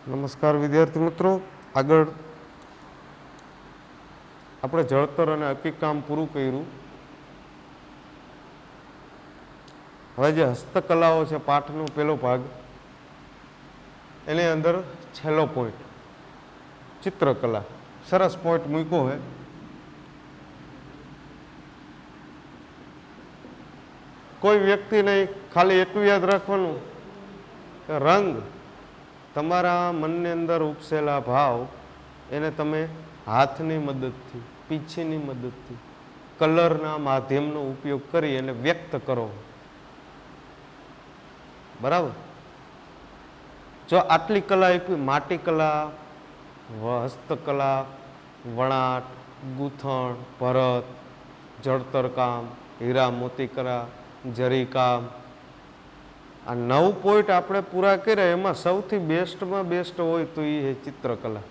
નમસ્કાર વિદ્યાર્થી મિત્રો, આગળ આપણે જળતર અને અકીકામ પૂરું કર્યું. હવે જે હસ્તકલાઓ છે પાઠનો પહેલો ભાગ, એની અંદર છેલ્લો પોઈન્ટ ચિત્રકલા. સરસ પોઈન્ટ મૂક્યો છે. કોઈ વ્યક્તિને ખાલી એટલું યાદ રાખવાનું કે રંગ તમારા મનની અંદર ઉપસેલા ભાવ એને તમે હાથની મદદથી, પીંછીની મદદથી, કલરના માધ્યમનો ઉપયોગ કરી અને વ્યક્ત કરો. બરાબર? જો આટલી કલા આપી, માટી કલા, હસ્તકલા, વણાટ, ગૂંથણ, ભરત, જળતર કામ, હીરા મોતી કલા, જરી કામ, આ 9 પોઈન્ટ આપણે પૂરા કર્યા. એમાં સૌથી બેસ્ટમાં બેસ્ટ હોય તો એ ચિત્રકલા.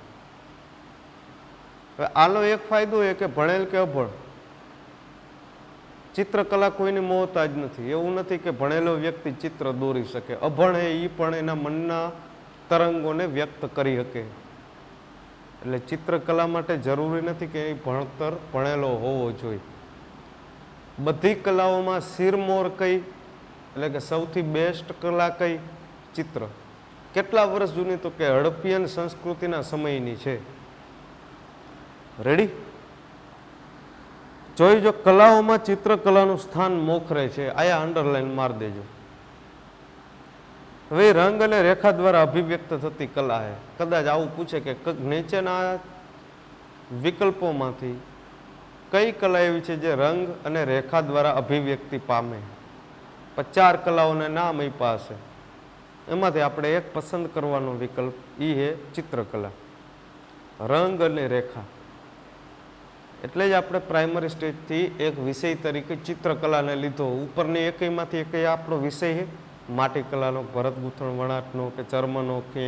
હવે આનો એક ફાયદો એ કે ભણેલ કે અભણ, ચિત્રકલા કોઈની મોહતાજ નથી. એવું નથી કે ભણેલો વ્યક્તિ ચિત્ર દોરી શકે. અભણ એ પણ એના મનના તરંગોને વ્યક્ત કરી શકે. એટલે ચિત્રકલા માટે જરૂરી નથી કે એ ભણેલો હોવો જોઈએ. બધી કલાઓમાં શિરમોર કઈ, એટલે કે સૌથી બેસ્ટ કલા કઈ? ચિત્ર. કેટલા વર્ષ જૂની? તો કે હડપ્પીયન સંસ્કૃતિના સમયની છે. રેડી? જોઈ જો કલાઓમાં ચિત્રકલાનું સ્થાન મોખરે છે. આયા અંડરલાઈન મારી દેજો. હવે રંગ અને રેખા દ્વારા અભિવ્યક્ત થતી કલા છે. કદાચ આવું પૂછે કે નીચેના વિકલ્પોમાંથી કઈ કલા એવી છે જે રંગ અને રેખા દ્વારા અભિવ્યક્તિ પામે? 4 કલાઓના નામ એ પાસે, એમાંથી આપણે એક પસંદ કરવાનો વિકલ્પ એ છે ચિત્રકલા, રંગ અને રેખા. એટલે જ આપણે પ્રાઇમરી સ્ટેજથી એક વિષય તરીકે ચિત્રકલાને લીધો. ઉપરની એકમાંથી એક આપણો વિષય છે માટી કલાનો, ભરત ગૂંથણ વણાટનો કે ચર્મનો કે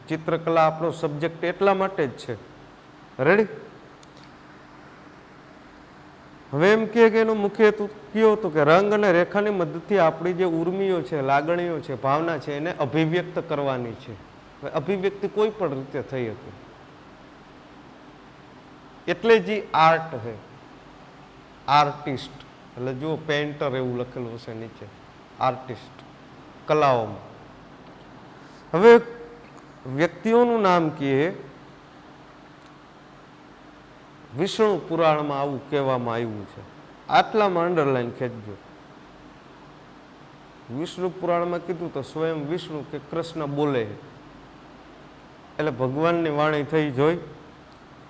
ચિત્રકલા આપણો સબ્જેક્ટ એટલા માટે જ છે. રેડી? હવે એમ કે એનો મુખ્ય હેતુ કયો હતો કે રંગ અને રેખાની મદદથી આપણી જે ઉર્મિઓ છે, લાગણીઓ છે, ભાવના છે, એને અભિવ્યક્ત કરવાની છે. અભિવ્યક્તિ કોઈ પણ રીતે થઈ શકે. એટલે જ આર્ટ છે, આર્ટિસ્ટ. એટલે જો પેન્ટર એવું લખેલું હશે નીચે, આર્ટિસ્ટ કલાઓમાં. હવે વ્યક્તિઓનું નામ કહીએ, વિષ્ણુ પુરાણમાં આવું કહેવામાં આવ્યું છે. આટલામાં અંડરલાઈન ખેંચજો. વિષ્ણુ પુરાણમાં કીધું તો સ્વયં વિષ્ણુ કે કૃષ્ણ બોલે, એટલે ભગવાનની વાણી થઈ. જોઈ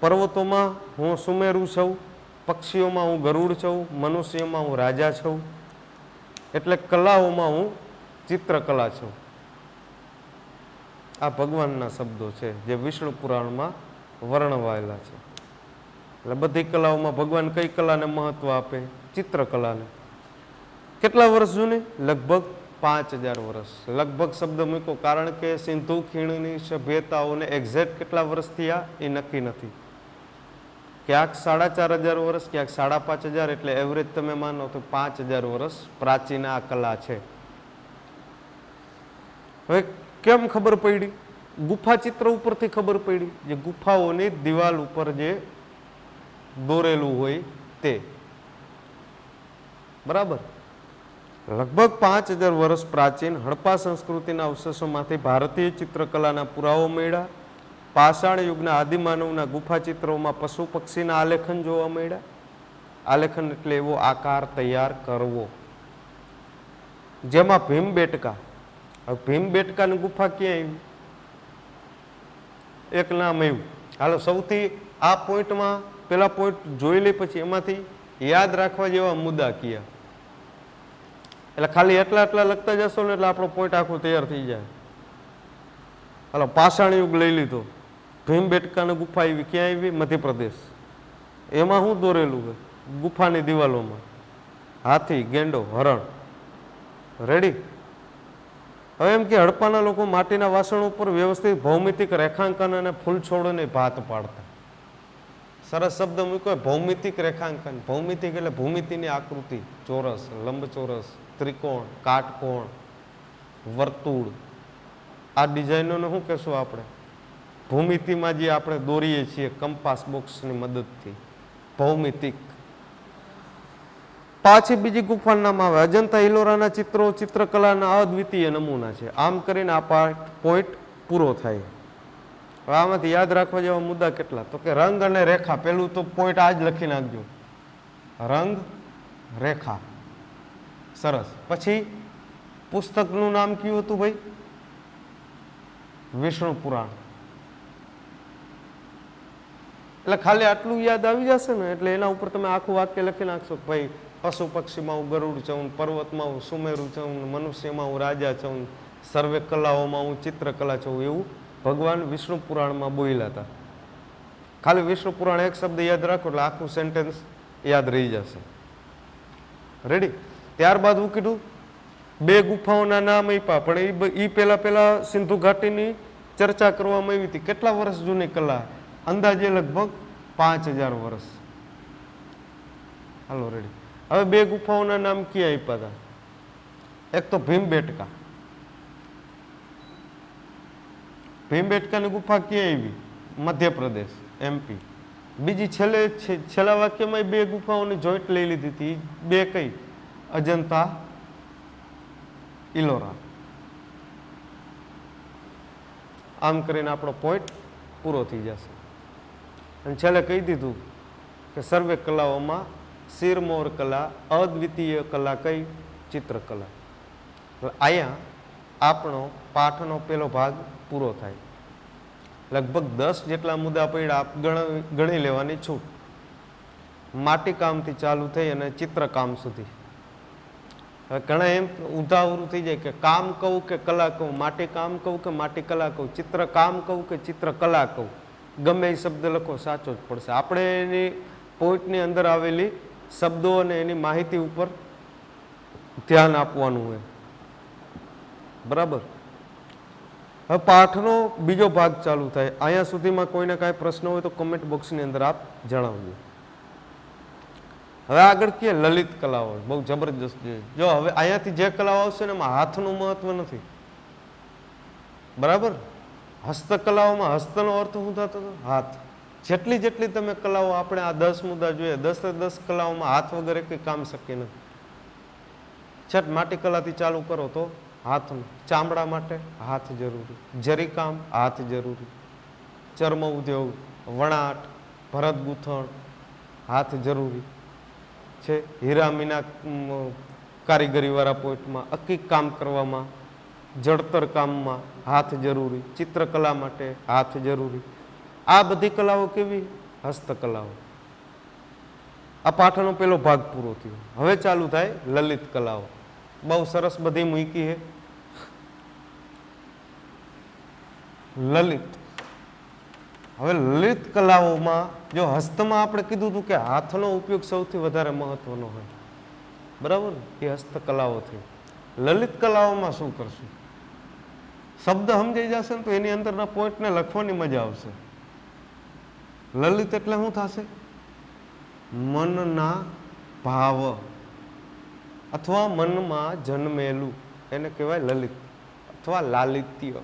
પર્વતોમાં હું સુમેરુ છું, પક્ષીઓમાં હું ગરુડ છું, મનુષ્યોમાં હું રાજા છું, એટલે કલાઓમાં હું ચિત્રકલા છું. આ ભગવાનના શબ્દો છે જે વિષ્ણુ પુરાણમાં વર્ણવાયેલા છે. એટલે બધી કલાઓમાં ભગવાન કઈ કલાને મહત્વ આપે? ચિત્રકલાને. કેટલા વર્ષ જૂની? લગભગ 5000 વર્ષ. લગભગ શબ્દ મૂક્યો કારણ કે સિંધુ ખીણની સભ્યતાઓને એક્ઝેક્ટ કેટલા વર્ષ થયા એ નક્કી નથી. ક્યાંક 4500 વર્ષ, ક્યાંક 5500, એટલે એવરેજ તમે માનો તો 5000 વર્ષ પ્રાચીન આ કલા છે. હવે કેમ ખબર પડી? ગુફા ચિત્ર ઉપરથી ખબર પડી. જે ગુફાઓની દિવાલ ઉપર જે દોરેલું હોય તે. બરાબર? લગભગ 5000 વર્ષ પ્રાચીન હડપ્પા સંસ્કૃતિના અવશેષોમાંથી ભારતીય ચિત્રકલાના પુરાવો મળ્યા. પાષાણ યુગના આદિમાનવના ગુફા ચિત્રોમાં પશુ પક્ષીના આલેખન જોવા મળ્યા. આલેખન એટલે એવો આકાર તૈયાર કરવો જેમાં ભીમબેટકા. હવે ભીમબેટકાની ગુફા ક્યાં આવી? એક નામ આવ્યું. હાલો સૌથી આ પોઈન્ટમાં પેલા પોઈન્ટ જોઈ લે, પછી એમાંથી યાદ રાખવા જેવા મુદ્દા કયા. એટલે ખાલી એટલા લખતા જશો ને એટલે આપણો પોઈન્ટ આખો તૈયાર થઈ જાય. હાલો પાષાણ યુગ લઈ લીધો. ભીમબેટકાની ગુફા આવી. ક્યાં આવી? મધ્યપ્રદેશ. એમાં શું દોરેલું છે? ગુફાની દિવાલોમાં હાથી, ગેંડો, હરણ. રેડી? હવે એમ કે હડપ્પાના લોકો માટીના વાસણો ઉપર વ્યવસ્થિત ભૌમિતિક રેખાંકન અને ફૂલછોડોને ભાત પાડતા. સરસ શબ્દ મૂક્યો, ભૌમિતિક રેખાંકન. ભૌમિતિક એટલે ભૂમિતિની આકૃતિ, ચોરસ, લંબચોરસ, ત્રિકોણ, કાટકોણ, વર્તુળ, આ ડિઝાઇનોને શું કહેશું આપણે? ભૂમિતિમાં જે આપણે દોરીએ છીએ કંપાસ બોક્સની મદદથી, ભૌમિતિક. પાછી બીજી ગુફાનું નામ આવે અજંતા ઇલોરાના ચિત્રો ચિત્રકલાના અદ્વિતીય નમૂના છે. આમ કરીને આ પોઈન્ટ પૂરો થાય. હવે આમાંથી યાદ રાખવા જેવા મુદ્દા કેટલા? તો કે રંગ અને રેખા. પેલું તો પોઈન્ટ આ જ લખી નાખજો, રંગ રેખા. સરસ. પછી પુસ્તકનું નામ કયું હતું ભાઈ? વિષ્ણુ પુરાણ. એટલે ખાલી આટલું યાદ આવી જશે ને એટલે એના ઉપર તમે આખું વાક્ય લખી નાખશો. ભાઈ પશુ પક્ષીમાં હું ગરુડ છું, પર્વતમાં હું સુમેરુ છું, મનુષ્યમાં હું રાજા છું, સર્વે કલાઓમાં હું ચિત્રકલા છું, એવું ભગવાન વિષ્ણુ પુરાણમાં બોલ્યા હતા. ખાલી વિષ્ણુ પુરાણ એક શબ્દ યાદ રાખો એટલે આખું સેન્ટેન્સ યાદ રહી જશે. રેડી? ત્યારબાદ હું કીધું બે ગુફાઓના નામ આપ્યા, પણ એ પહેલા સિંધુ ઘાટીની ચર્ચા કરવામાં આવી હતી. કેટલા વર્ષ જૂની કલા? અંદાજે લગભગ 5000 વર્ષ. હાલો રેડી. હવે બે ગુફાઓના નામ ક્યાં આપ્યા હતા? એક તો ભીમબેટકા. ભીમબેટકાની ગુફા ક્યાં આવી? મધ્યપ્રદેશ, MP. બીજી છેલ્લા વાક્યમાં બે ગુફાઓની જોઈન્ટ લઈ લીધી હતી. બે કઈ? અજંતા ઇલોરા. આમ કરીને આપણો પોઈન્ટ પૂરો થઈ જશે. અને છેલ્લે કહી દીધું કે સર્વે કલાઓમાં શિરમોર કલા અદ્વિતીય કલા કઈ? ચિત્રકલા. અહીંયા આપણો પાઠનો પેલો ભાગ પૂરો થાય. લગભગ 10 જેટલા મુદ્દા પડ્યા, આપ ગણી લેવાની છૂટ. માટીકામથી ચાલુ થઈ અને ચિત્રકામ સુધી. હવે ઘણા એમ ઉધાવરું થઈ જાય કે કામ કહું કે કલા કહું, માટીકામ કહું કે માટીકલા કહું, ચિત્રકામ કહું કે ચિત્રકલા કહું. ગમે એ શબ્દ લખો સાચો જ પડશે. આપણે એની પોઈન્ટની અંદર આવેલી શબ્દો અને એની માહિતી ઉપર ધ્યાન આપવાનું હોય. બરાબર? હવે પાઠનો બીજો ભાગ ચાલુ થાય. અહીંયા સુધીમાં કોઈને કાંઈ પ્રશ્ન હોય તો કોમેન્ટ બોક્સની અંદર આપ જણાવજો. હવે આગળ કે લલિત કલાઓ બહુ જબરજસ્ત છે. જો હવે અહીંયાથી જે કલાઓ આવશે ને એમાં હાથનું મહત્વ નથી. બરાબર? હસ્તકલાઓમાં હસ્તનો અર્થ શું થતો હતો? હાથ. જેટલી તમે કલાઓ આપણે આ 10 મુદ્દા જોઈએ, 10 કલાઓમાં હાથ વગર કંઈ કામ શક્ય નથી. છઠ માટી કલાથી ચાલુ કરો તો હાથનું. ચામડા માટે હાથ જરૂરી, જરીકામ હાથ જરૂરી, ચર્મ ઉદ્યોગ, વણાટ, ભરત ગૂંથણ હાથ જરૂરી છે. હીરા મીના કારીગરીવાળા પોઈન્ટમાં, અકીક કામ કરવામાં, જડતર કામમાં હાથ જરૂરી, ચિત્રકલા માટે હાથ જરૂરી. આ બધી કલાઓ કેવી? હસ્તકલાઓ. આ પાઠનો પેલો ભાગ પૂરો થયો. હવે ચાલુ થાય લલિત કલાઓ. બહુ સરસ બધી મૂકી છે. લલિત. હવે લલિત કલાઓમાં જો હસ્તમાં આપણે કીધું હતું કે હાથનો ઉપયોગ સૌથી વધારે મહત્વનો હોય. બરાબર? એ હસ્તકલાઓ થઈ. લલિત કલાઓમાં શું કરશું? શબ્દ સમજાઈ જશે ને તો એની અંદરના પોઈન્ટને લખવાની મજા આવશે. લલિત એટલે શું થશે? મનના ભાવ અથવા મનમાં જન્મેલું એને કહેવાય લલિત અથવા લાલિત્ય.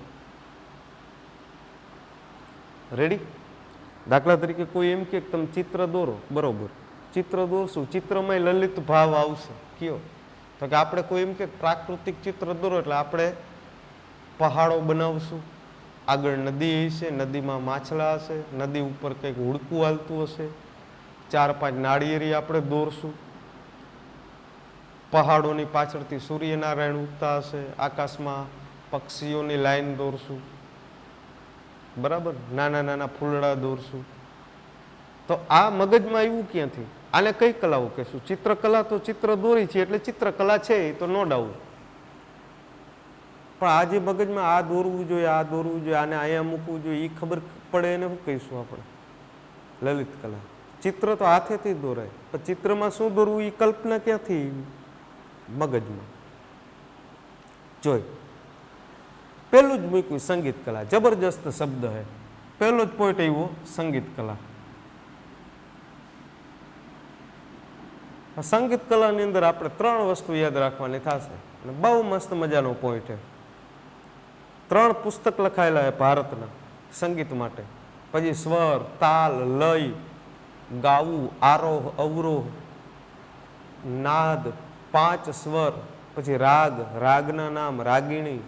રેડી? દાખલા તરીકે કોઈ એમ કે તમે ચિત્ર દોરો, બરોબર, ચિત્ર દોરશું, ચિત્રમાં લલિત ભાવ આવશે. કયો? તો કે આપણે કોઈ એમ કે પ્રાકૃતિક ચિત્ર દોરો એટલે આપણે પહાડો બનાવશું, આગળ નદી હશે, નદીમાં માછલા હશે, નદી ઉપર કંઈક હુડકું હાલતું હશે, 4-5 નાળિયેરી આપણે દોરશું, પહાડોની પાછળથી સૂર્યનારાયણ ઉગતા હશે, આકાશમાં પક્ષીઓની લાઈન દોરશું. બરાબર? નાના નાના ફૂલડા દોરશું. તો આ મગજમાં આવ્યું ક્યાંથી? આને કઈ કલાઓ કહેશું? ચિત્રકલા. તો ચિત્ર દોરી છે એટલે ચિત્રકલા છે, એ તો નો ડાઉટ. પણ આ જે મગજમાં આ દોરવું જોઈએ, આ દોરવું જોઈએ, આને અહીંયા મૂકવું જોઈએ, એ ખબર પડે એને શું કહીશું આપણે? લલિત કલા. ચિત્ર તો હાથેથી જ દોરાય, પણ ચિત્રમાં શું દોરવું એ કલ્પના ક્યાંથી? મગજમાં. જોઈ પેલું જ મૂક્યું સંગીત કલા. જબરજસ્ત શબ્દ હે. પહેલો જ પોઈન્ટ આવ્યો સંગીત કલા. સંગીત કલાની અંદર આપણે 3 વસ્તુ યાદ રાખવાની થશે અને બહુ મસ્ત મજાનો પોઈન્ટ છે. 3 પુસ્તક લખાયેલા છે ભારતના સંગીત માટે. પછી સ્વર, તાલ, લય, ગાવું, આરોહ, અવરોહ, નાદ, 5 સ્વર, પછી રાગ, રાગના નામ, રાગીણી.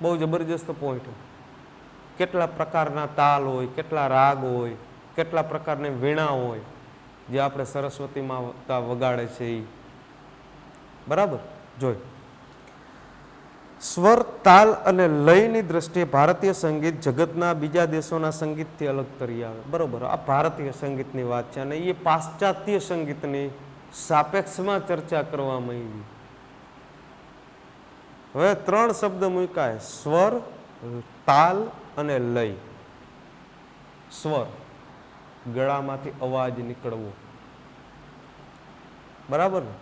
બહુ જબરજસ્ત પોઈન્ટ. કેટલા પ્રકારના તાલ હોય, કેટલા રાગ હોય, કેટલા પ્રકારની વીણા હોય જે આપણે સરસ્વતી માતા વગાડે છે એ. બરાબર. જોઈ સ્વર, તાલ અને લયની દ્રષ્ટિએ ભારતીય સંગીત જગતના બીજા દેશોના સંગીતથી અલગ તરી આવે. બરોબર. આ ભારતીય સંગીતની વાત છે અને એ પાશ્ચાત્ય સંગીતની સાપેક્ષમાં ચર્ચા કરવામાં આવી. હવે 3 શબ્દ મૂકાય: સ્વર, તાલ અને લય. સ્વર, ગળામાંથી અવાજ નીકળવો. બરાબર ને?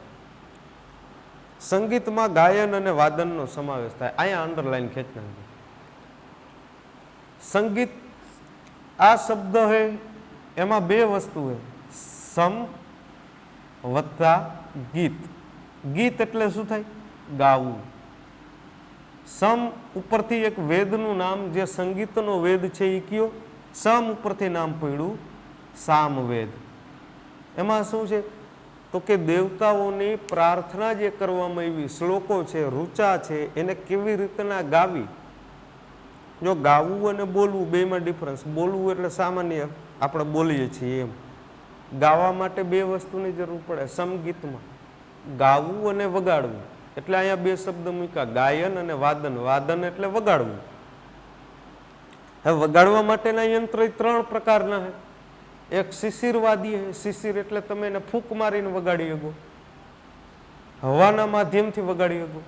સંગીતમાં ગાયન અને વાદનનો સમાવેશ થાય. અહીંયા અંડરલાઈન ખેંચ નાખજો. સંગીત આ શબ્દ હે એમાં 2 વસ્તુ હે: સમ વત્તા ગીત. ગીત એટલે શું થાય? ગાવું. સમ ઉપરથી એક વેદનું નામ, જે સંગીતનો વેદ છે એ કયો? સમ ઉપરથી નામ પડ્યું સામવેદ. એમાં શું છે તો કે દેવતાઓની પ્રાર્થના જે કરવામાં આવી, શ્લોકો છે, રૂચા છે, એને કેવી રીતના ગાવી. જો ગાવું અને બોલવું બેમાં ડિફરન્સ. બોલવું એટલે સામાન્ય આપણે બોલીએ છીએ એમ. ગાવા માટે 2 વસ્તુની જરૂર પડે સંગીતમાં: ગાવું અને વગાડવું. એટલે અહીંયા 2 શબ્દ મૂક્યા: ગાયન અને વાદન. વાદન એટલે વગાડવું. હવે વગાડવા માટેના યંત્ર 3 પ્રકારના છે. એક શિશિરવાદી છે. શિશિર એટલે તમે એને ફૂંક મારીને વગાડી શકો, હવાના માધ્યમથી વગાડી શકો.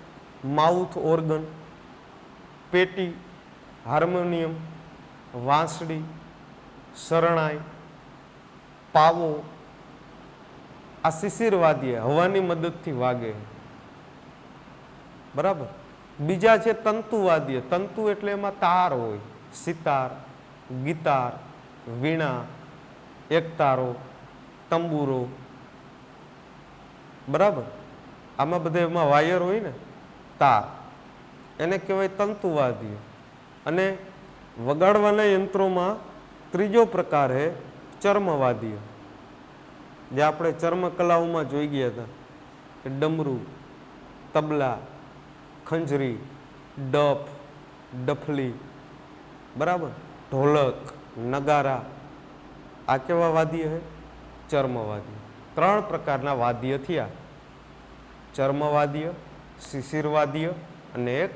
માઉથ ઓર્ગન, પેટી, હાર્મોનિયમ, વાંસળી, શરણાઈ, પાવો. આ શિશિરવાદી હવાની મદદથી વાગે. બરાબર. બીજા છે તંતુવાદ્ય. તંતુ એટલે એમાં તાર હોય: સિતાર, ગિટાર, વીણા, એકતારો, તંબુરો. બરાબર. આમાં બધા એમાં વાયર હોય ને, તાર. એને કહેવાય તંતુવાદ્ય. અને વગાડવાના યંત્રોમાં 3જો પ્રકાર છે ચર્મવાદ્ય, જે આપણે ચર્મકલાઓમાં જોઈ ગયા હતા કે ડમરું, તબલા, ખંજરી, ડફ, ડફલી. બરાબર. ઢોલક, નગારા. આ કેવા વાદ્ય છે? ચર્મવાદ્ય. 3 પ્રકારના વાદ્ય થયા: ચર્મવાદ્ય, શિશિરવાદ્ય અને એક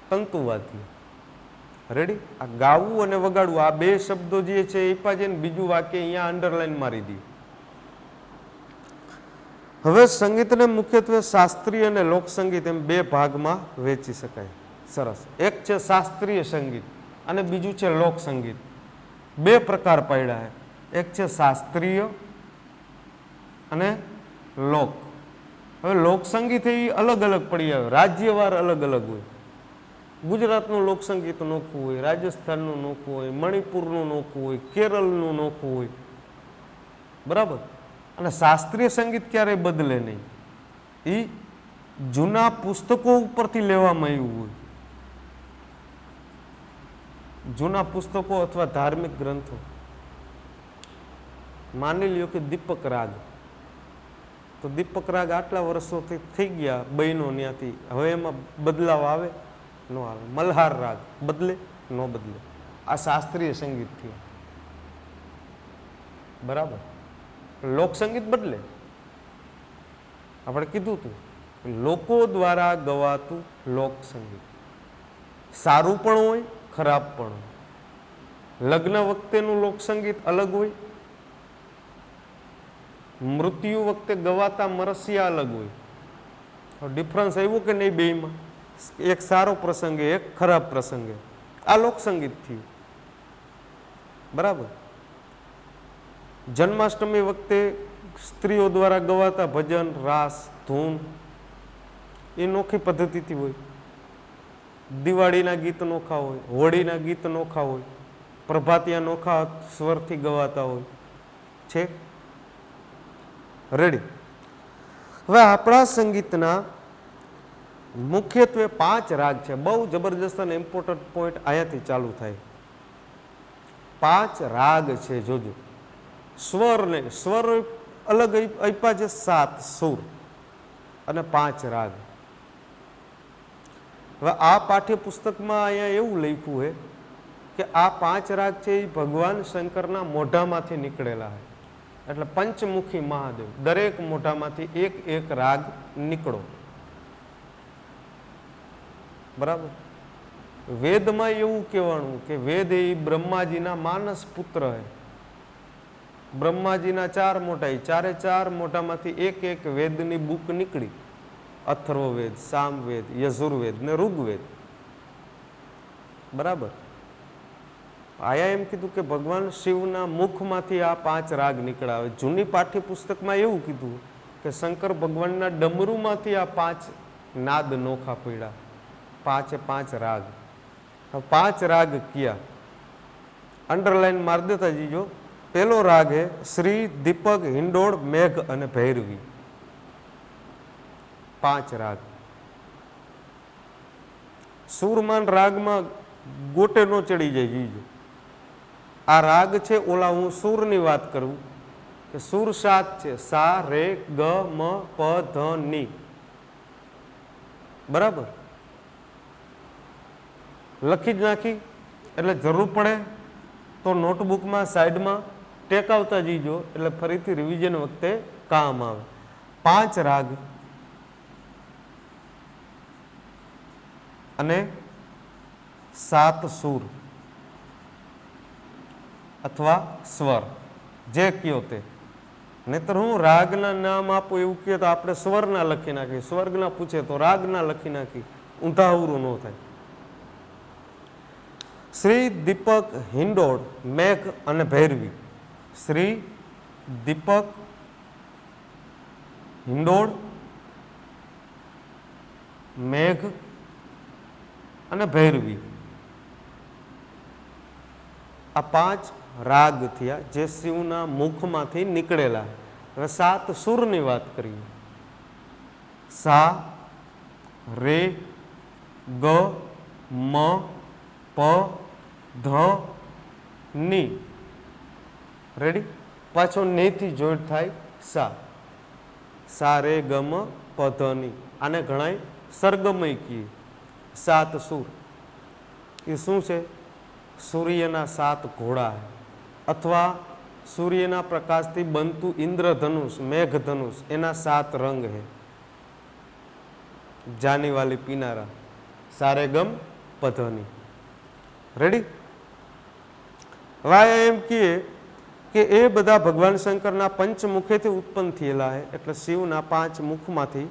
તંતુવાદ્ય. રેડી. આ ગાવું અને વગાડવું, આ 2 શબ્દો જે છે એ પાછે બીજું વાક્ય અહીંયા અંડરલાઈન મારી દી. હવે સંગીતને મુખ્યત્વે શાસ્ત્રીય અને લોકસંગીત એમ 2 ભાગમાં વહેંચી શકાય. સરસ. એક છે શાસ્ત્રીય સંગીત અને બીજું છે લોકસંગીત. 2 પ્રકાર પાડ્યા છે. એક છે શાસ્ત્રીય અને લોક. હવે લોકસંગીત એ અલગ અલગ પડી આવે, રાજ્યવાર અલગ અલગ હોય. ગુજરાતનું લોકસંગીત નોખું હોય, રાજસ્થાનનું નોખું હોય, મણિપુરનું નોખું હોય, કેરળનું નોખું હોય. બરાબર. અને શાસ્ત્રીય સંગીત ક્યારેય બદલે નહીં. એ જૂના પુસ્તકો ઉપરથી લેવામાં આવ્યું હોય. જૂના પુસ્તકો અથવા ધાર્મિક ગ્રંથો. માની લ્યો કે દીપક રાગ. તો દીપક રાગ આટલા વર્ષોથી થઈ ગયા બહેનો ત્યાંથી, હવે એમાં બદલાવ આવે? ન આવે. મલ્હાર રાગ બદલે? ન બદલે. આ શાસ્ત્રીય સંગીત થયું. બરાબર. લોકસંગીત બદલે. આપણે કીધું હતું લોકો દ્વારા ગવાતું લોકસંગીત સારું પણ હોય, ખરાબ પણ હોય. લગ્ન વખતેનું લોકસંગીત અલગ હોય, મૃત્યુ વખતે ગવાતા મરસિયા અલગ હોય. ડિફરન્સ આવ્યો કે નહીં બેમાં? એક સારો પ્રસંગે, એક ખરાબ પ્રસંગે. આ લોકસંગીત થયું. બરાબર. જન્માષ્ટમી વખતે સ્ત્રીઓ દ્વારા ગવાતા ભજન, રાસ, ધૂન એ નોખી પદ્ધતિથી હોય. દિવાળીના ગીત નોખા હોય, હોળીના ગીત નોખા હોય, પ્રભાતિયા નોખા સ્વરથી ગવાતા હોય છે. રેડી. હવે આપણા સંગીતના મુખ્યત્વે 5 રાગ છે. બહુ જબરજસ્ત અને ઇમ્પોર્ટન્ટ પોઈન્ટ અહીંયાથી ચાલુ થાય. 5 રાગ છે, જોજો. સ્વર અલગ આપ્યા છે, 7 સુર અને 5 રાગ. હવે આ પાઠ્યપુસ્તકમાં અહીંયા એવું લખ્યું છે કે આ 5 રાગ છે એ ભગવાન શંકરના મોઢામાંથી નીકળેલા છે. એટલે પંચમુખી મહાદેવ, દરેક મોઢામાંથી એક એક રાગ નીકળો. બરાબર. વેદમાં એવું કહેવાનું કે વેદ એ બ્રહ્માજીના માનસ પુત્ર છે. બ્રહ્માજીના 4 મોઢા, ચારે 4 મોઢામાંથી એક એક વેદની બુક નીકળી. અથર્વવેદ, સામવેદ, યજુર્વેદ ને ઋગ્વેદ. બરાબર. આયા એમ કીધું કે ભગવાન શિવના મુખમાંથી આ 5 રાગ નીકળ્યા. હવે જૂની પાઠ્યપુસ્તકમાં એવું કીધું કે શંકર ભગવાનના ડમરૂમાંથી આ 5 નાદ નોખા પડ્યા. 5 રાગ. 5 રાગ કયા? અંડરલાઈન માર દેતા જીજો. પેલો રાગ હે શ્રી, દીપક, હિંડોળ, મેઘ અને ભૈરવી. 5 રાગ. સુરમાન રાગમાં ગોટે નો ચડી જાય જીજો. આ રાગ છે, ઓલા હું સુરની વાત કરું કે સુર 7 છે. સા, રે, ગ, મ, પ, ધ, ની. બરાબર. લખી જ નાખી એટલે જરૂર પડે તો નોટબુકમાં સાઈડમાં ટેકાવતા જઈજો, એટલે ફરીથી રિવિઝન વખતે કામ આવે. 5 રાગ અને 7 સુર અથવા સ્વર, જે કયો તે. નહીતર હું રાગના નામ આપું એવું કહે તો આપણે સ્વરના લખી નાખીએ, સ્વર્ગના પૂછે તો રાગના લખી નાખી, ઊંધાવરું ન થાય. શ્રી, દીપક, હિંડોળ, મેઘ અને ભૈરવી. શ્રી, દીપક, હિંડોળ, મેઘ અને ભૈરવી. આ 5 રાગ થયા જે શિવના મુખમાંથી નીકળેલા. હવે 7 સુરની વાત કરીએ. સા, રે, ગ, મ, પ, ધ, ની. રેડી. પાછો નીથી જોઈન્ટ થાય સા. સા, રે, ગ, મ, પ, ધ, ની. આને ઘણાય સરગમય કહીએ. 7 સુર. એ શું છે? સૂર્યના 7 ઘોડા અથવા સૂર્યના પ્રકાશથી બનતું ઇન્દ્રધનુષ, મેઘધનુષ, એના 7 રંગ છે. જાનીવાલી પીનારા. સારેગમ પધની. રેડી. હવે એમ કહીએ કે એ બધા ભગવાન શંકરના પંચમુખેથી ઉત્પન્ન થયેલા છે. એટલે શિવના 5 મુખમાંથી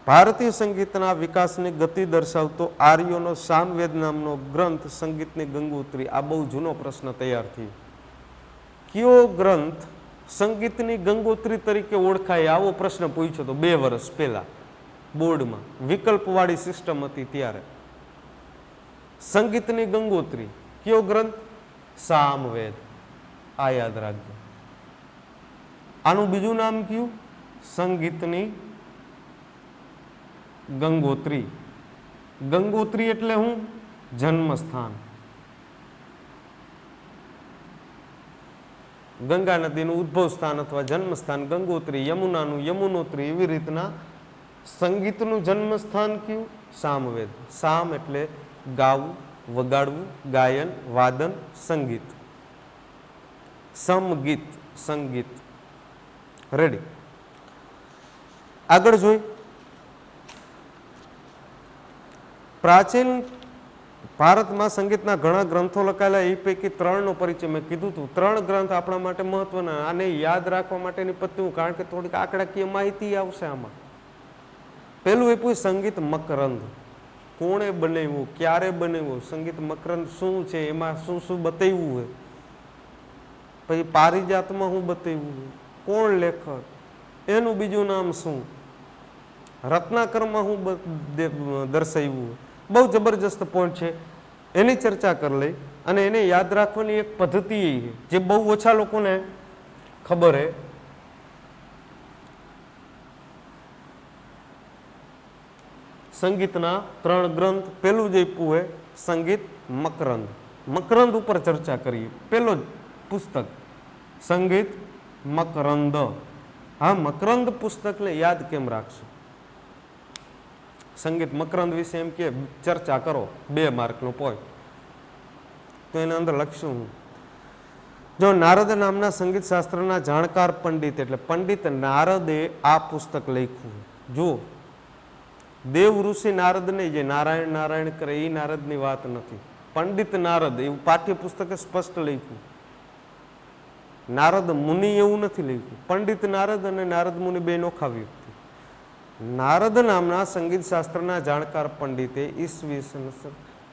ભારતીય સંગીતના વિકાસની ગતિ દર્શાવતો આર્યોનો સામવેદ નામનો ગ્રંથ, સંગીતની ગંગોત્રી. આ બહુ જૂનો પ્રશ્ન તૈયાર થયો. કયો ગ્રંથ સંગીતની ગંગોત્રી તરીકે ઓળખાય? આવો પ્રશ્ન પૂછ્યો તો 2 વર્ષ પહેલા બોર્ડમાં. વિકલ્પવાળી સિસ્ટમ હતી ત્યારે. સંગીતની ગંગોત્રી કયો ગ્રંથ? સામવેદ. આ યાદ રાખજો. આનું બીજું નામ કયું? સંગીતની ગંગોત્રી. ગંગોત્રી એટલે હું? જન્મસ્થાન. ગંગા નદીનું ઉદ્ભવ સ્થાન અથવા જન્મસ્થાન ગંગોત્રી, યમુનાનું યમુનોત્રી. એવી રીતના સંગીતનું જન્મસ્થાન કયું? સામવેદ. સામ એટલે ગાવું, વગાડવું, ગાયન, વાદન, સંગીત. સમગીત, સંગીત. રેડી. આગળ જોઈ. પ્રાચીન ભારતમાં સંગીતના ઘણા ગ્રંથો લખાયેલા. એ પૈકી 3નો પરિચય મેં કીધું હતું. 3 ગ્રંથ આપણા માટે મહત્વના. આને યાદ રાખવા માટેની પત્તું, કારણ કે થોડીક આંકડાકીય માહિતી આવશે આમાં. પેલું આપ્યું સંગીત મકરંદ. કોણે બનાવ્યું, ક્યારે બનાવ્યું, સંગીત મકરંદ શું છે, એમાં શું શું બતાવ્યું હોય. પછી પારિજાતમાં શું બતાવ્યું હોય, કોણ લેખક, એનું બીજું નામ શું, રત્નાકરમાં શું દર્શાવ્યું હોય. બહુ જબરજસ્ત પોઈન્ટ છે. એની ચર્ચા કરી લઈ. અને એને યાદ રાખવાની એક પદ્ધતિ જે બહુ ઓછા લોકોને ખબર છે. સંગીતના 3 ગ્રંથ. પેલું જે આપ્યું હોય સંગીત મકરંદ. મકરંદ ઉપર ચર્ચા કરીએ. પેલો જ પુસ્તક સંગીત મકરંદ. હા, મકરંદ પુસ્તકને યાદ કેમ રાખશું? સંગીત મકરંદ વિશે એમ કે ચર્ચા કરો, 2 માર્કનો પોઈન્ટ. તો એના અંદર લખશું હું. જો નારદ નામના સંગીત શાસ્ત્રના જાણકાર પંડિત એટલે પંડિત નારદે આ પુસ્તક લખ્યું. જુઓ, દેવ ઋષિ નારદ નહીં, જે નારાયણ નારાયણ કરે એ નારદની વાત નથી. પંડિત નારદ એવું પાઠ્યપુસ્તકે સ્પષ્ટ લખ્યું. નારદ મુનિ એવું નથી લખ્યું. પંડિત નારદ અને નારદ મુનિ બે નોખા વ્યક્તિ. નારદ નામના સંગીત શાસ્ત્રના જાણકાર પંડિતે ઈસવીસન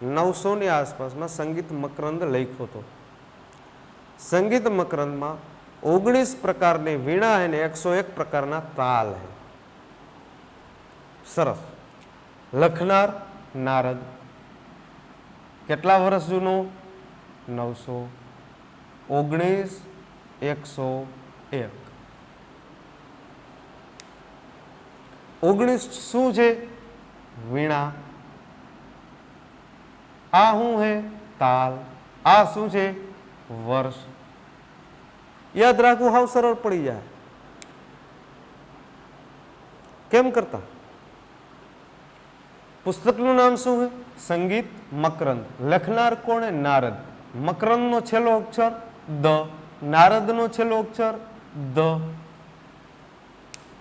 900ની આસપાસમાં સંગીત મકરંદ લખ્યો હતો. સંગીત મકરંદમાં 19 પ્રકારની વીણા અને 101 પ્રકારના તાલ હૈ. સરસ. લખનાર નારદ. કેટલા વર્ષ જૂનું? 900. 19 101. 19 શું છે? વીણા. આ શું છે? તાલ. આ શું છે? વર્ષ. યાદ રાખવું હાવ સરળ પડી જાય. કેમ કરતા? પુસ્તકનું નામ શું છે? સંગીત મકરંદ. લખનાર કોણે? નારદ. મકરંદનો છેલ્લો અક્ષર દ. નારદનો છેલ્લો અક્ષર દ.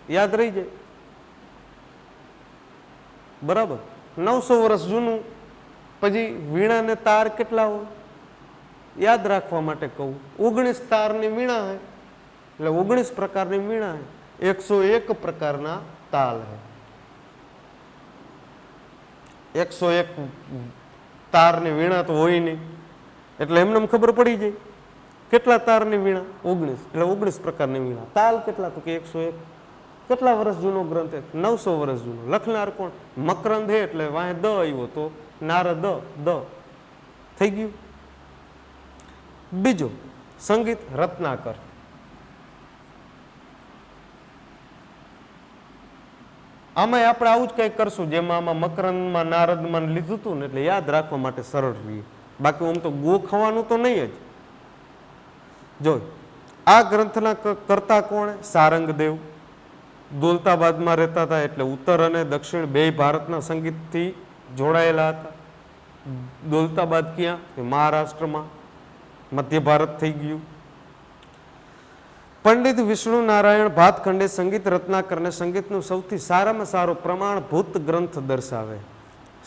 યાદ રહી જાય. બરાબર. 900 વર્ષ જૂનું. પછી વીણા ને તાર કેટલા હોય? યાદ રાખવા માટે કહું. 19 તારની વીણા હે એટલે 19 પ્રકારની વીણા હે. 101 પ્રકારના તાલ હે. 101 તારની વીણા તો હોય નહીં એટલે એમને ખબર પડી જાય. કેટલા તારની વીણા? 19 એટલે 19 પ્રકારની વીણા. તાલ કેટલા? તો કે 101. કેટલા વર્ષ જૂનો ગ્રંથ? 900 વર્ષ જૂનો. લખનાર કોણ? મકરંદ હે એટલે વાહે દ આવ્યો તો નારદ દ થઈ ગયું. બીજો સંગીત રત્નાકર. આમાં આપણે આવું જ કંઈક કરશું જેમાં આમાં મકરંદમાં નારદમાં લીધું હતું ને એટલે યાદ રાખવા માટે સરળ રહીએ. બાકી આમ તો ગોખવાનું તો નહીં જ. જો આ ગ્રંથના કરતા કોણ? સારંગદેવ. દૌલતાબાદમાં રહેતા હતા એટલે ઉત્તર અને દક્ષિણ બે ભારતના સંગીતથી જોડાયેલા હતા. દૌલતાબાદ ક્યાં? મહારાષ્ટ્રમાં. મધ્ય ભારત થઈ ગયું. પંડિત વિષ્ણુ નારાયણ ભાતખંડે સંગીત રત્નાકરને સંગીતનું સૌથી સારામાં સારો પ્રમાણભૂત ગ્રંથ દર્શાવે.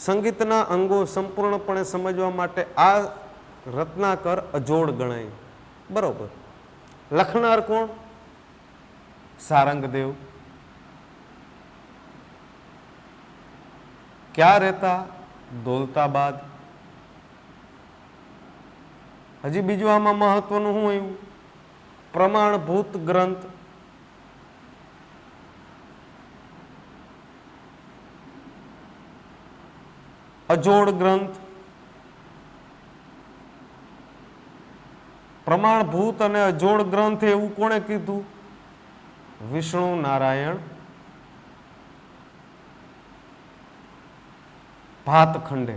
સંગીતના અંગો સંપૂર્ણપણે સમજવા માટે આ રત્નાકર અજોડ ગણાય. બરોબર. લખનાર કોણ? સારંગદેવ. ક્યાં રહેતા? દૌલતાબાદ. હજી બીજું આમાં મહત્વનું શું આવ્યું? પ્રમાણભૂત ગ્રંથ. અજોડ ગ્રંથ. પ્રમાણભૂત અને અજોડ ગ્રંથ એવું કોણે કીધું? વિષ્ણુ નારાયણ ભાતખંડે.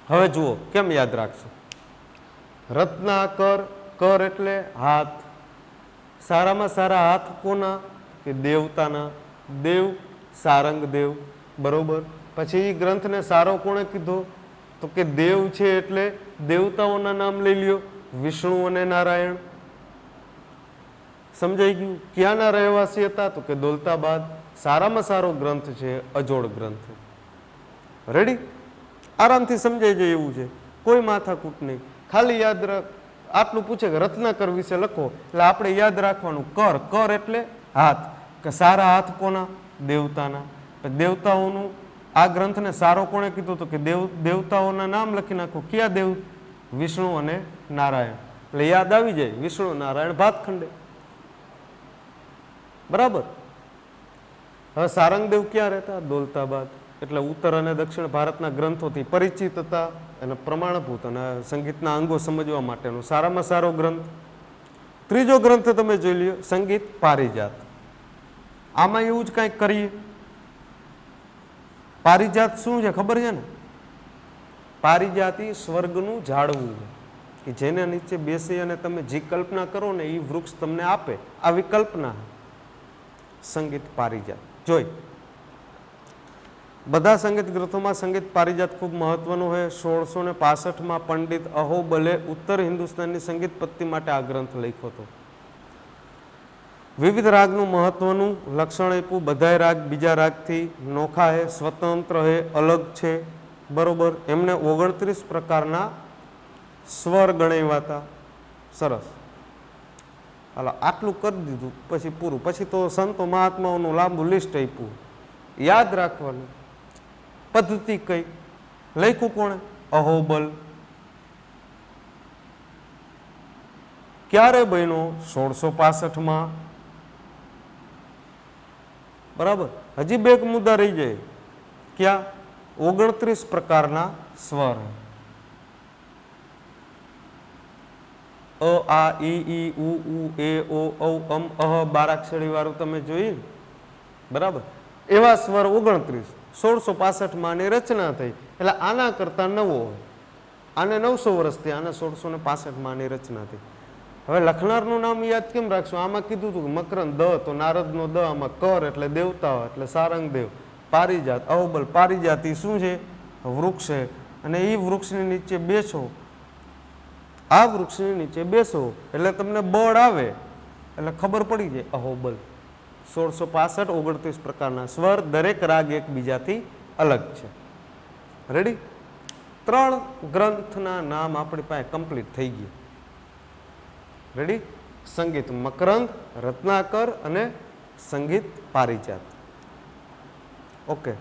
હવે જુઓ કેમ યાદ રાખશો. રત્નાકર. કર એટલે હાથ. સારામાં સારા હાથ કોના? કે દેવતાના. દેવ સારંગદેવ. બરોબર. પછી એ ગ્રંથને સારો કોણે કીધો? તો કે દેવ છે એટલે દેવતાઓના નામ લઈ લ્યો. વિષ્ણુ અને નારાયણ. સમજાઈ ગયું? ક્યાંના રહેવાસી હતા? તો કે દૌલતાબાદ. સારામાં સારો ગ્રંથ છે અજોડ ગ્રંથ. રેડી? આરામથી સમજાઈ જાય એવું છે. કોઈ માથાકૂટ નહીં. ખાલી યાદ રાખ. આટલું પૂછે કે રત્નાકર વિશે લખો એટલે આપણે યાદ રાખવાનું કર. કર એટલે હાથ. કે સારા હાથ કોના? દેવતાના. દેવતાઓનું આ ગ્રંથને સારો કોણે કીધું? તો કે દેવતાઓના નામ લખી નાખો. ક્યાં દેવ? વિષ્ણુ અને નારાયણ. એટલે યાદ આવી જાય વિષ્ણુ નારાયણ ભાતખંડે. બરાબર. હવે સારંગદેવ ક્યાં રહેતા? દૌલતાબાદ. એટલે ઉત્તર અને દક્ષિણ ભારતના ગ્રંથોથી પરિચિત હતા અને પ્રમાણભૂત અને સંગીતના અંગો સમજવા માટેનો સારામાં સારો ગ્રંથ. ત્રીજો ગ્રંથ તમે જોઈ લ્યો સંગીત પારિજાત. આમાં એવું જ કંઈક કરીએ. પારિજાત શું છે ખબર છે ને? પારિજાતી સ્વર્ગનું ઝાડવું છે કે જેના નીચે બેસી અને તમે જે કલ્પના કરો ને એ વૃક્ષ તમને આપે, આવી કલ્પના. સંગીત પારિજાત જોઈ. બધા સંગીત ગ્રંથોમાં સંગીત પારિજાત ખૂબ મહત્વનું છે. 1665માં પંડિત અહોબલે ઉત્તર હિન્દુસ્તાનની સંગીત પદ્ધતિ માટે આ ગ્રંથ લખ્યો હતો. વિવિધ રાગનું મહત્વનું લક્ષણ આપ્યું. બધાય રાગ બીજા રાગથી નોખા છે, સ્વતંત્ર છે, અલગ છે. બરોબર. એમને 29 પ્રકારના સ્વર ગણાવ્યા હતા. સરસ. હાલો આટલું કરી દીધું પછી પૂરું. પછી તો સંતો મહાત્માઓનું લાંબુ લિસ્ટ આપ્યું. યાદ રાખવાનું પદ્ધતિ કઈ લખ્યું કોણે? અહોબલ. ક્યારે બન્યો? 1665માં. બરાબર. હજી બે એક મુદ્દા રહી જાય. ક્યાં? 29 પ્રકારના સ્વર. અ આ ઈ ઉ એ ઓ ઔ અમ અહ બારાક્ષરી વાળું તમે જોયું. બરાબર. એવા સ્વર 29. 1665માં ની રચના થઈ. એટલે આના કરતા નવો હોય. આને 900 વર્ષથી, આને 1665માં ની રચના થઈ. હવે લખનારનું નામ યાદ કેમ રાખશું? આમાં કીધું હતું કે મકરંદ દ, તો નારદનો દ, આમાં કર એટલે દેવતા એટલે સારંગદેવ. પારિજાત અહોબલ. પારિજાત શું છે? વૃક્ષ છે. અને એ વૃક્ષની નીચે બેસો, આ વૃક્ષની નીચે બેસો એટલે તમને બળ આવે એટલે ખબર પડી જાય અહોબલ. 1665 29 પ્રકારના સ્વર, દરેક રાગ એકબીજાથી અલગ છે. રેડી? 3 ગ્રંથના નામ આપણી પાસે કમ્પ્લીટ થઈ ગયા. રેડી? સંગીત મકરંદ, રત્નાકર અને સંગીત પારિજાત. ઓકે.